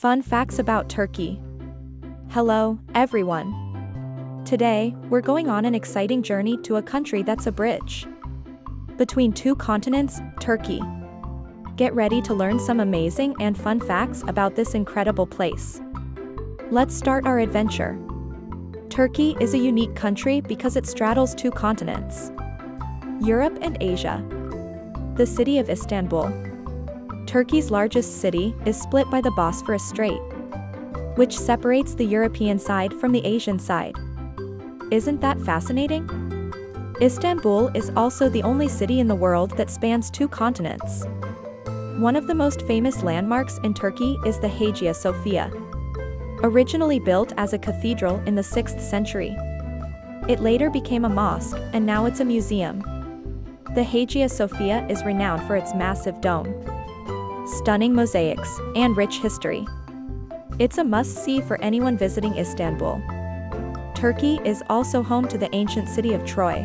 Fun facts about Turkey. Hello, everyone. Today, we're going on an exciting journey to a country that's a bridge between two continents, Turkey. Get ready to learn some amazing and fun facts about this incredible place. Let's start our adventure. Turkey is a unique country because it straddles two continents, Europe and Asia. The city of Istanbul, Turkey's largest city, is split by the Bosphorus Strait, which separates the European side from the Asian side. Isn't that fascinating? Istanbul is also the only city in the world that spans two continents. One of the most famous landmarks in Turkey is the Hagia Sophia. Originally built as a cathedral in the 6th century, it later became a mosque, and now it's a museum. The Hagia Sophia is renowned for its massive dome, stunning mosaics, and rich history. It's a must-see for anyone visiting Istanbul. Turkey is also home to the ancient city of Troy,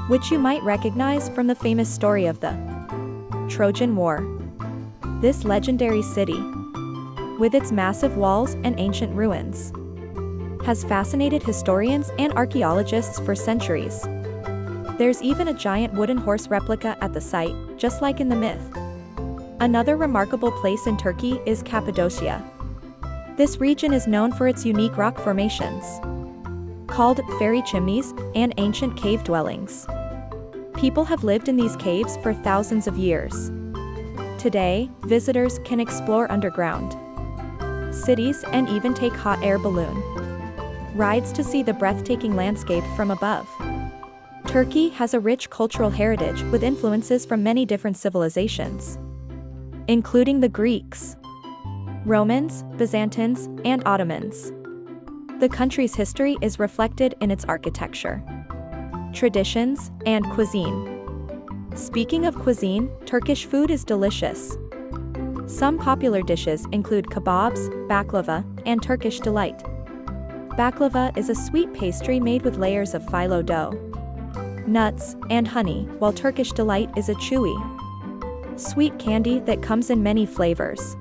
which you might recognize from the famous story of the Trojan War. This legendary city, with its massive walls and ancient ruins, has fascinated historians and archaeologists for centuries. There's even a giant wooden horse replica at the site, just like in the myth. Another remarkable place in Turkey is Cappadocia. This region is known for its unique rock formations, called fairy chimneys, and ancient cave dwellings. People have lived in these caves for thousands of years. Today, visitors can explore underground cities and even take hot air balloon rides to see the breathtaking landscape from above. Turkey has a rich cultural heritage with influences from many different civilizations, including the Greeks, Romans, Byzantines, and Ottomans. The country's history is reflected in its architecture, traditions, and cuisine. Speaking of cuisine, Turkish food is delicious. Some popular dishes include kebabs, baklava, and Turkish delight. Baklava is a sweet pastry made with layers of phyllo dough, nuts, and honey, while Turkish delight is a chewy, sweet candy that comes in many flavors.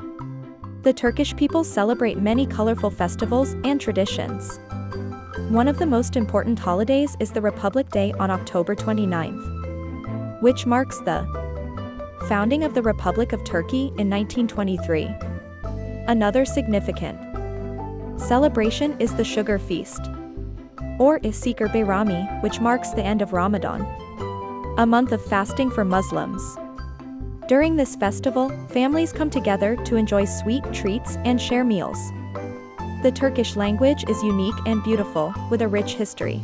The Turkish people celebrate many colorful festivals and traditions. One of the most important holidays is the Republic Day on October 29th, which marks the founding of the Republic of Turkey in 1923. Another significant celebration is the Sugar Feast, or Istiqlal Bayrami, which marks the end of Ramadan, a month of fasting for Muslims. During this festival, families come together to enjoy sweet treats and share meals. The Turkish language is unique and beautiful, with a rich history.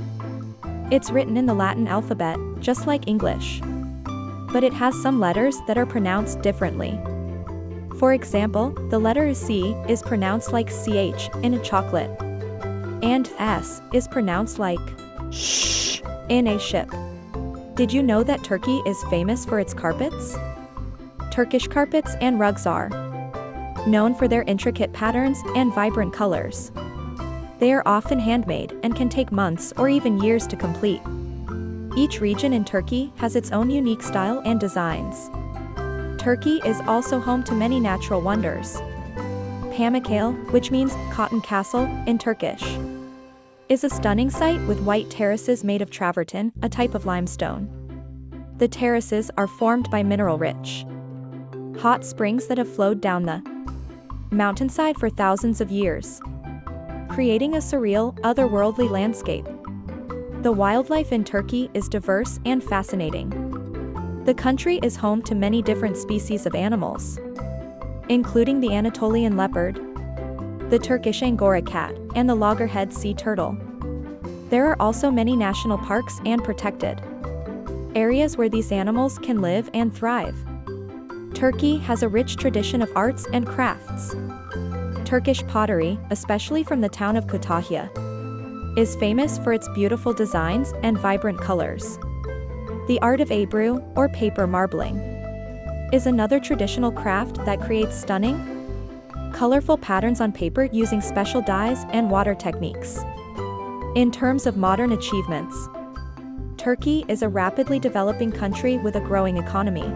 It's written in the Latin alphabet, just like English, but it has some letters that are pronounced differently. For example, the letter C is pronounced like CH in a chocolate, and S is pronounced like sh in a ship. Did you know that Turkey is famous for its carpets? Turkish carpets and rugs are known for their intricate patterns and vibrant colors. They are often handmade and can take months or even years to complete. Each region in Turkey has its own unique style and designs. Turkey is also home to many natural wonders. Pamukkale, which means cotton castle in Turkish, is a stunning site with white terraces made of travertine, a type of limestone. The terraces are formed by mineral-rich hot springs that have flowed down the mountainside for thousands of years, creating a surreal, otherworldly landscape. The wildlife in Turkey is diverse and fascinating. The country is home to many different species of animals, including the Anatolian leopard, the Turkish Angora cat, and the loggerhead sea turtle. There are also many national parks and protected areas where these animals can live and thrive. Turkey has a rich tradition of arts and crafts. Turkish pottery, especially from the town of Kütahya, is famous for its beautiful designs and vibrant colors. The art of ebru, or paper marbling, is another traditional craft that creates stunning, colorful patterns on paper using special dyes and water techniques. In terms of modern achievements, Turkey is a rapidly developing country with a growing economy.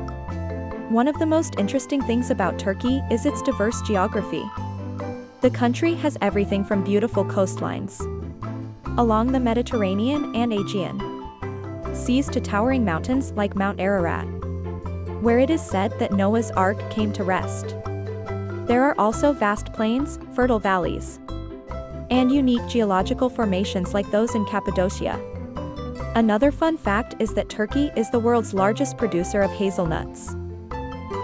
One of the most interesting things about Turkey is its diverse geography. The country has everything from beautiful coastlines along the Mediterranean and Aegean seas to towering mountains like Mount Ararat, where it is said that Noah's Ark came to rest. There are also vast plains, fertile valleys, and unique geological formations like those in Cappadocia. Another fun fact is that Turkey is the world's largest producer of hazelnuts.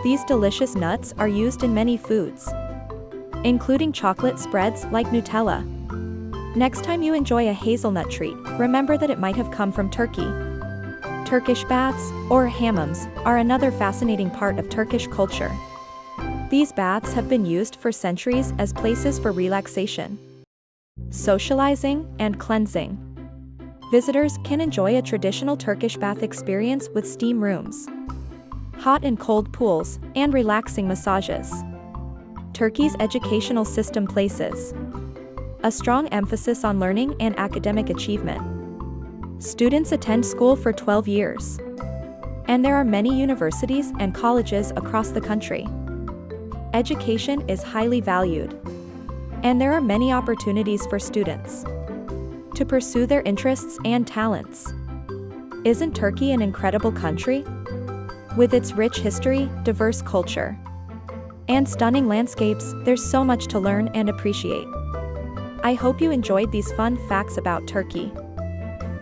These delicious nuts are used in many foods, including chocolate spreads like Nutella. Next time you enjoy a hazelnut treat, remember that it might have come from Turkey. Turkish baths, or hammams, are another fascinating part of Turkish culture. These baths have been used for centuries as places for relaxation, socializing, and cleansing. Visitors can enjoy a traditional Turkish bath experience with steam rooms, hot and cold pools, and relaxing massages. Turkey's educational system places a strong emphasis on learning and academic achievement. Students attend school for 12 years, and there are many universities and colleges across the country. Education is highly valued, and there are many opportunities for students to pursue their interests and talents. Isn't Turkey an incredible country? With its rich history, diverse culture, and stunning landscapes, there's so much to learn and appreciate. I hope you enjoyed these fun facts about Turkey.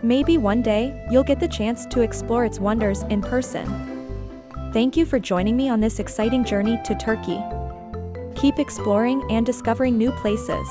Maybe one day, you'll get the chance to explore its wonders in person. Thank you for joining me on this exciting journey to Turkey. Keep exploring and discovering new places.